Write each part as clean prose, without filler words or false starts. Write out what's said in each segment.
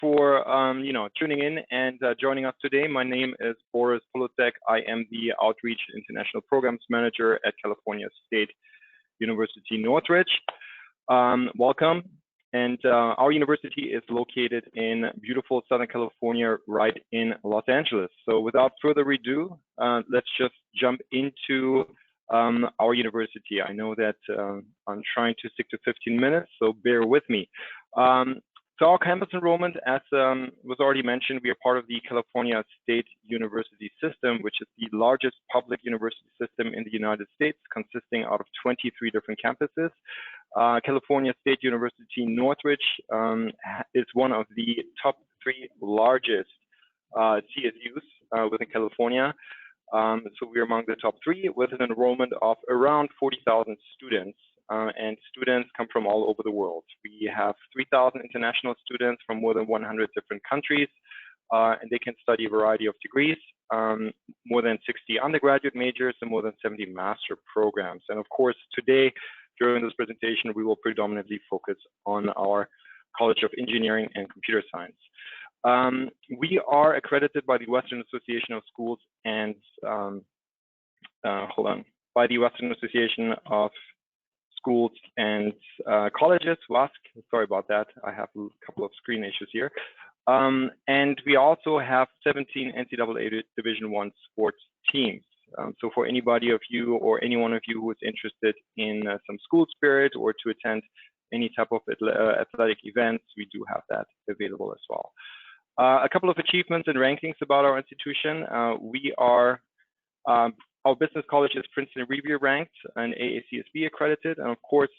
for tuning in and joining us today. My name is Boris Polocek. I am the Outreach International Programs Manager at California State University, Northridge. Welcome. And our university is located in beautiful Southern California, right in Los Angeles. So without further ado, let's just jump into our university. I know that I'm trying to stick to 15 minutes, so bear with me. So our campus enrollment, as was already mentioned, we are part of the California State University system, which is the largest public university system in the United States, consisting out of 23 different campuses. California State University Northridge is one of the top 3 largest CSUs within California. So we're among the top 3 with an enrollment of around 40,000 students. And students come from all over the world. We have 3,000 international students from more than 100 different countries, and they can study a variety of degrees, more than 60 undergraduate majors, and more than 70 master programs. And of course, today, during this presentation, we will predominantly focus on our College of Engineering and Computer Science. We are accredited by the Western Association of Schools and, by the Western Association of Schools and Colleges, WASC. Sorry about that. I have a couple of screen issues here. And we also have 17 NCAA Division I sports teams. So for anybody of you or any one of you who is interested in some school spirit or to attend any type of athletic events, we do have that available as well. A couple of achievements and rankings about our institution. Our business college is Princeton Review ranked and AACSB accredited. And of course,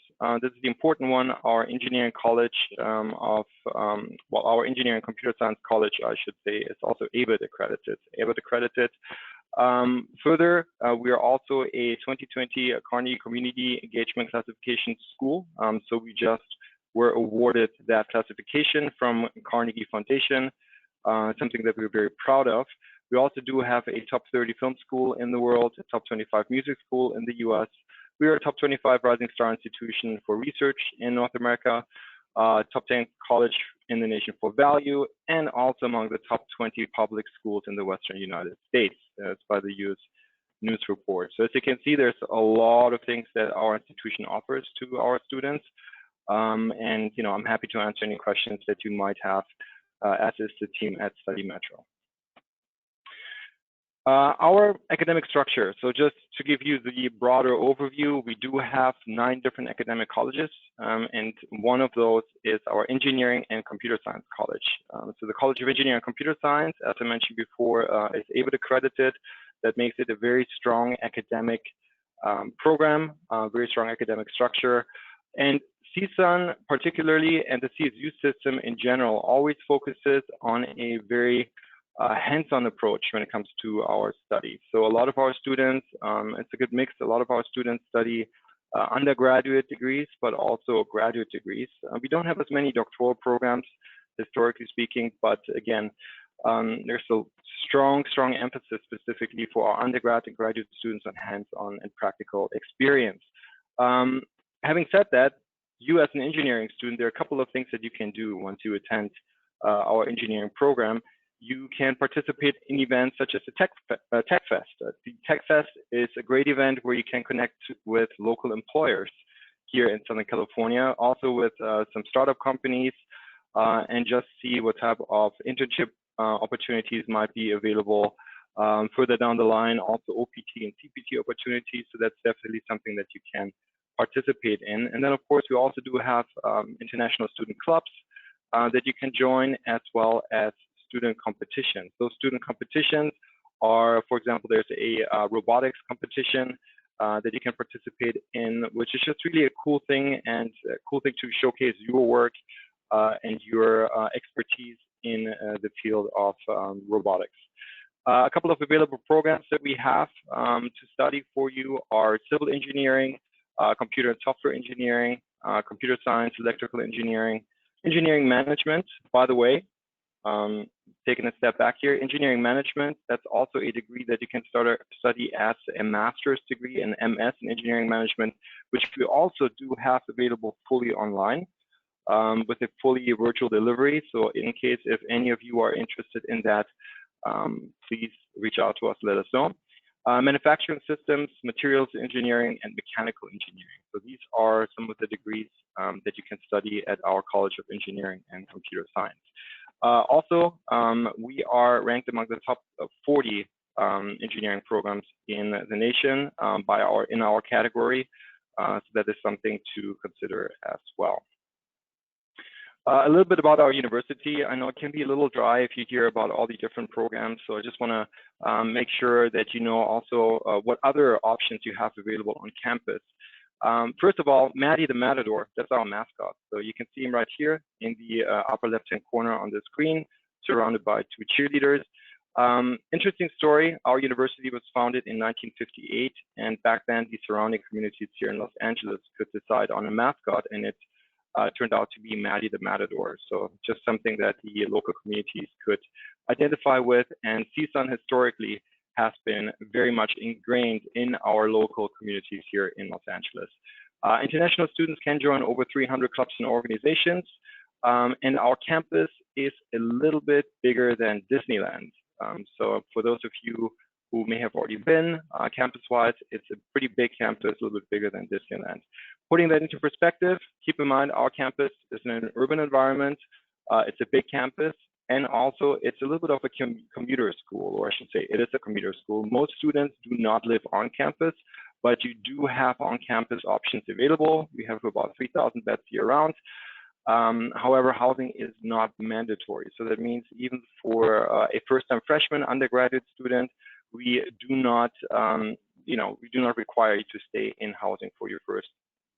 this is the important one, our engineering college our engineering and computer science college, I should say, is also ABET accredited. Further, we are also a 2020 Carnegie Community Engagement Classification School. So we just were awarded that classification from Carnegie Foundation, something that we're very proud of. We also do have a top 30 film school in the world, a top 25 music school in the US. We are a top 25 rising star institution for research in North America, top 10 college in the nation for value, and also among the top 20 public schools in the Western United States. That's by the US News Report. So as you can see, there's a lot of things that our institution offers to our students. And I'm happy to answer any questions that you might have, as is the team at Study Metro. Our academic structure. So just to give you the broader overview, we do have 9 different academic colleges, and one of those is our Engineering and Computer Science College. So the College of Engineering and Computer Science, as I mentioned before, is ABET accredited. That makes it a very strong academic program, very strong academic structure. And CSUN particularly, and the CSU system in general, always focuses on a very hands-on approach when it comes to our studies. So a lot of our students, it's a good mix. A lot of our students study undergraduate degrees, but also graduate degrees. We don't have as many doctoral programs, historically speaking, but again, there's a strong emphasis specifically for our undergrad and graduate students on hands-on and practical experience. Having said that, you as an engineering student, there are a couple of things that you can do once you attend our engineering program. You can participate in events such as the Tech Fest. The Tech Fest is a great event where you can connect with local employers here in Southern California, also with some startup companies, and just see what type of internship opportunities might be available further down the line, also OPT and CPT opportunities. So that's definitely something that you can participate in. And then, of course, we also do have international student clubs that you can join, as well as student competitions. Those student competitions are, for example, there's a robotics competition that you can participate in, which is just really a cool thing and a cool thing to showcase your work and your expertise in the field of robotics. A couple of available programs that we have to study for you are civil engineering, computer and software engineering, computer science, electrical engineering, engineering management. By the way, taking a step back here, engineering management, that's also a degree that you can study as a master's degree, an MS in engineering management, which we also do have available fully online. with a fully virtual delivery. So in case if any of you are interested in that, please reach out to us, let us know. Manufacturing systems, materials engineering, and mechanical engineering. So these are some of the degrees that you can study at our College of Engineering and Computer Science. Also, we are ranked among the top 40 engineering programs in the nation in our category. So that is something to consider as well. A little bit about our university. I know it can be a little dry if you hear about all the different programs, so I just want to make sure that you know also what other options you have available on campus. First of all, Matty the Matador, that's our mascot. So you can see him right here in the upper left-hand corner on the screen, surrounded by 2 cheerleaders. Interesting story, our university was founded in 1958, and back then the surrounding communities here in Los Angeles could decide on a mascot, and it turned out to be Matty the Matador. So just something that the local communities could identify with, and CSUN historically has been very much ingrained in our local communities here in Los Angeles. International students can join over 300 clubs and organizations, and our campus is a little bit bigger than Disneyland. So for those of you who may have already been campus-wise, it's a pretty big campus, a little bit bigger than Disneyland. Putting that into perspective, keep in mind our campus is in an urban environment. It's a big campus, and also it's a little bit of a commuter school, or I should say it is a commuter school. Most students do not live on campus, but you do have on-campus options available. We have about 3,000 beds year-round. However, housing is not mandatory. So that means even for a first-time freshman undergraduate student, we do not, we do not require you to stay in housing for your first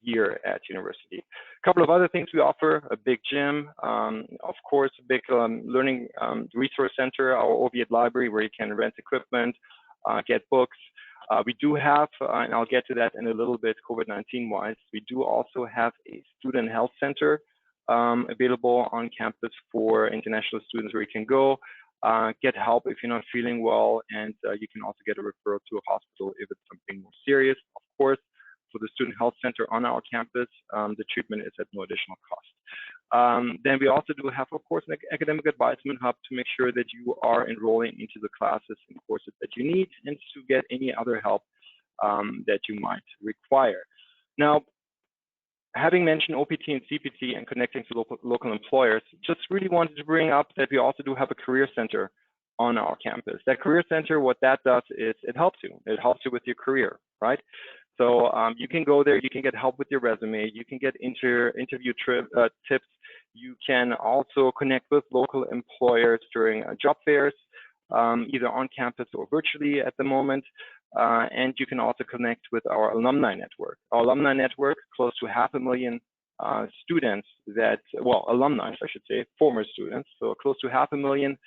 year at university. A couple of other things we offer: a big gym, of course, a big learning resource center, our Oviatt library where you can rent equipment, get books. We do have, and I'll get to that in a little bit, COVID-19 wise, we do also have a student health center available on campus for international students where you can go, get help if you're not feeling well, and you can also get a referral to a hospital if it's something more serious. Of course, for the student health center on our campus, the treatment is at no additional cost. Then we also do have, of course, an academic advisement hub to make sure that you are enrolling into the classes and courses that you need, and to get any other help that you might require. Now, having mentioned OPT and CPT and connecting to local employers, just really wanted to bring up that we also do have a career center on our campus. That career center, what that does is it helps you. It helps you with your career, right? So you can go there, you can get help with your resume, you can get interview tips, you can also connect with local employers during job fairs, either on campus or virtually at the moment. And you can also connect with our alumni network. Our alumni network, close to 500,000 students that, well, alumni, I should say, former students. So close to 500,000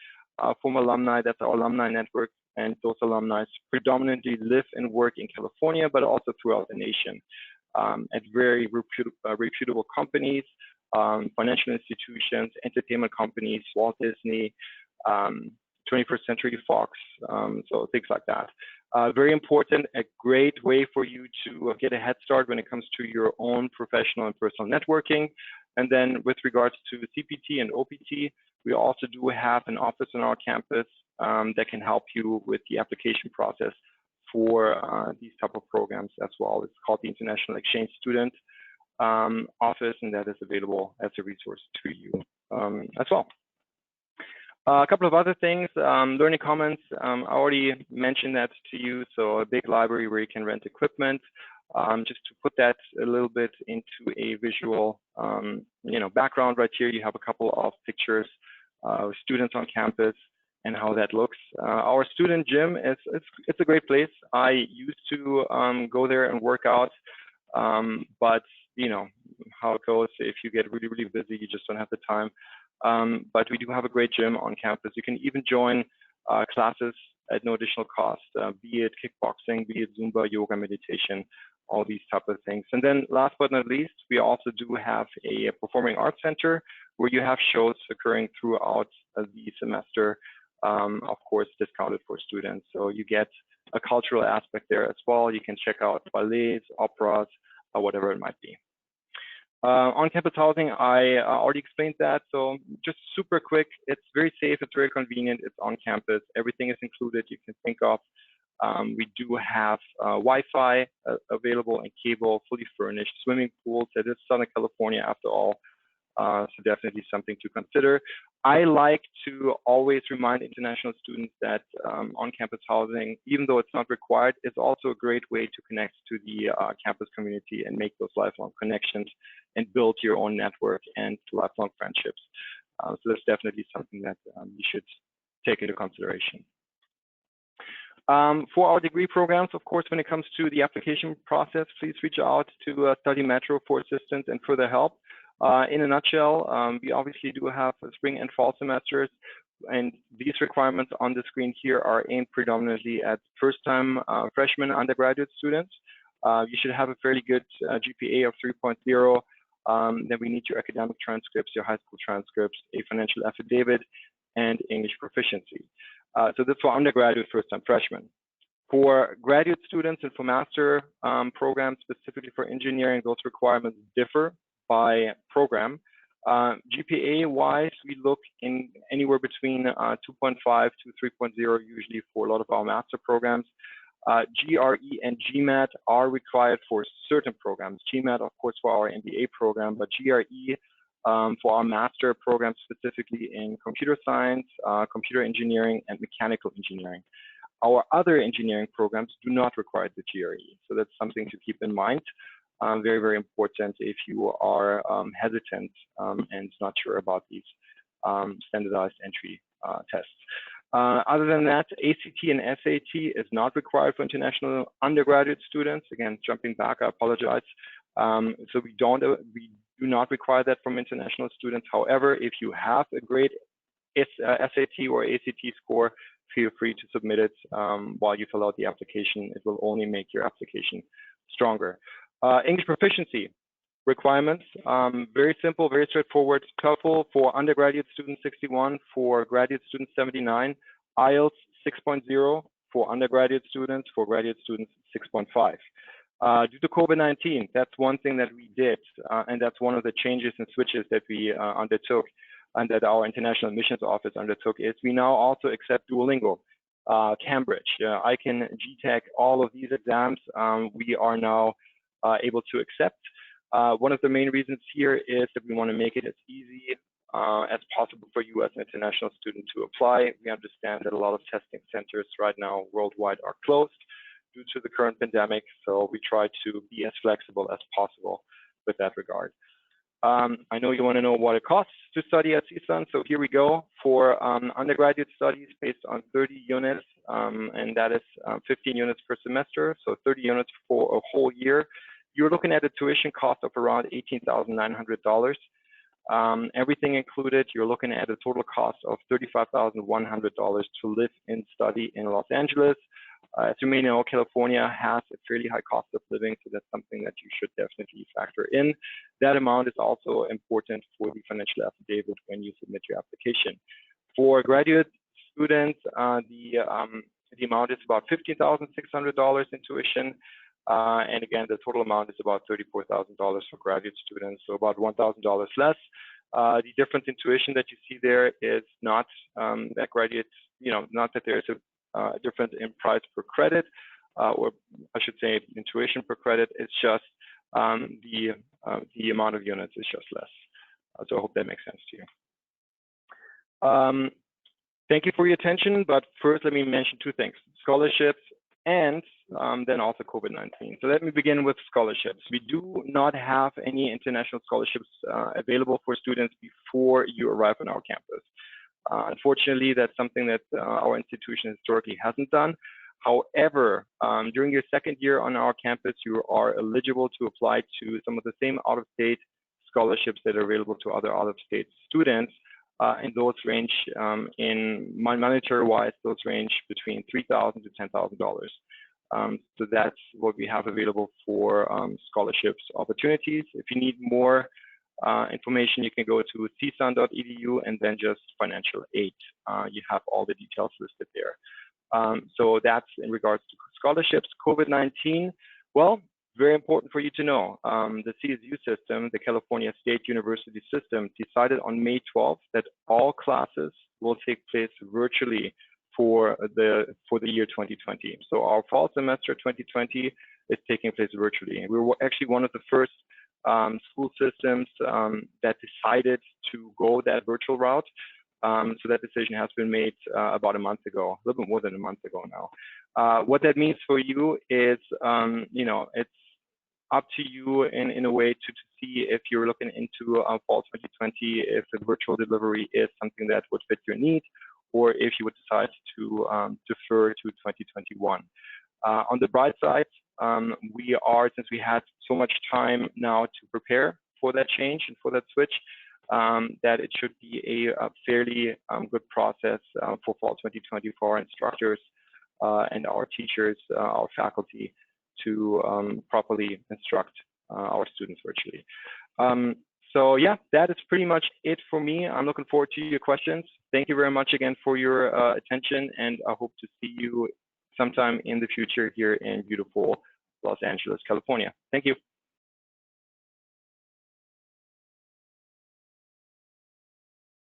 former alumni, that's our alumni network. And those alumni predominantly live and work in California, but also throughout the nation at very reputable companies, financial institutions, entertainment companies, Walt Disney, 21st Century Fox, so things like that. Very important, a great way for you to get a head start when it comes to your own professional and personal networking. And then with regards to CPT and OPT, we also do have an office on our campus that can help you with the application process for these type of programs as well. It's called the International Exchange Student Office, and that is available as a resource to you as well. A couple of other things, learning commons, I already mentioned that to you. So a big library where you can rent equipment. Just to put that a little bit into a visual, background right here, you have a couple of pictures of students on campus and how that looks. Our student gym, it's a great place. I used to go there and work out, but you know how it goes. If you get really, really busy, you just don't have the time. But we do have a great gym on campus. You can even join classes at no additional cost, be it kickboxing, be it Zumba, yoga, meditation, all these type of things. And then last but not least, we also do have a performing arts center where you have shows occurring throughout the semester, of course, discounted for students. So you get a cultural aspect there as well. You can check out ballets, operas, or whatever it might be. On-campus housing, I already explained that. So just super quick, it's very safe, it's very convenient, it's on campus. Everything is included you can think of. We do have Wi-Fi available and cable, fully furnished, swimming pools. It is Southern California after all. So definitely something to consider. I like to always remind international students that on-campus housing, even though it's not required, is also a great way to connect to the campus community and make those lifelong connections and build your own network and lifelong friendships. So that's definitely something that you should take into consideration. For our degree programs, of course, when it comes to the application process, please reach out to Study Metro for assistance and further help. In a nutshell, we obviously do have spring and fall semesters, and these requirements on the screen here are aimed predominantly at first-time freshman undergraduate students. You should have a fairly good GPA of 3.0. Then we need your academic transcripts, your high school transcripts, a financial affidavit, and English proficiency. So this for undergraduate first-time freshmen. For graduate students and for master programs, specifically for engineering, those requirements differ by program. GPA-wise, we look in anywhere between 2.5 to 3.0 usually for a lot of our master programs. GRE and GMAT are required for certain programs. GMAT, of course, for our MBA program, but GRE for our master program, specifically in computer science, computer engineering, and mechanical engineering. Our other engineering programs do not require the GRE, so that's something to keep in mind. Very, very important if you are hesitant and not sure about these standardized entry tests. Other than that, ACT and SAT is not required for international undergraduate students. Again, jumping back, I apologize. So we do not require that from international students. However, if you have a great SAT or ACT score, feel free to submit it while you fill out the application. It will only make your application stronger. English proficiency requirements, very simple, very straightforward. TOEFL for undergraduate students 61, for graduate students 79, IELTS 6.0 for undergraduate students, for graduate students 6.5. Due to COVID-19, that's one thing that we did, and that's one of the changes and switches that we undertook and that our international admissions office undertook, is we now also accept Duolingo, Cambridge, ICANN, GTEC, all of these exams we are now able to accept. One of the main reasons here is that we want to make it as easy as possible for you as an international student to apply. We understand that a lot of testing centers right now worldwide are closed due to the current pandemic, so we try to be as flexible as possible with that regard. I know you want to know what it costs to study at CSUN, so here we go. For undergraduate studies based on 30 units, and that is 15 units per semester, so 30 units for a whole year. You're looking at a tuition cost of around $18,900. Everything included, you're looking at a total cost of $35,100 to live and study in Los Angeles. As you may know, California has a fairly high cost of living, so that's something that you should definitely factor in. That amount is also important for the financial affidavit when you submit your application. For graduate students, the amount is about $15,600 in tuition. And again, the total amount is about $34,000 for graduate students, so about $1,000 less. The difference in tuition that you see there is not that graduate, not that there's a difference in price per credit, or I should say in tuition per credit. It's just the amount of units is just less. So I hope that makes sense to you. Thank you for your attention, but first let me mention two things: scholarships and then also COVID-19. So let me begin with scholarships. We do not have any international scholarships available for students before you arrive on our campus. Unfortunately, that's something that our institution historically hasn't done. However, during your second year on our campus, you are eligible to apply to some of the same out-of-state scholarships that are available to other out-of-state students. And those range in monetary-wise, those range between $3,000 to $10,000. So that's what we have available for scholarships opportunities. If you need more information, you can go to csun.edu and then just financial aid. You have all the details listed there. So that's in regards to scholarships. COVID-19, well, very important for you to know, the CSU system, the California State University system, decided on May 12th that all classes will take place virtually for the year 2020. So our fall semester 2020 is taking place virtually. We were actually one of the first school systems that decided to go that virtual route. So that decision has been made about a month ago, a little bit more than a month ago now. What that means for you is, it's up to you in a way to see if you're looking into fall 2020, if the virtual delivery is something that would fit your need, or if you would decide to defer to 2021. On the bright side, since we had so much time now to prepare for that change and for that switch, that it should be a fairly good process for fall 2020 for our instructors and our teachers, our faculty, to properly instruct our students virtually. So yeah, that is pretty much it for me. I'm looking forward to your questions. Thank you very much again for your attention, and I hope to see you sometime in the future here in beautiful Los Angeles, California. Thank you.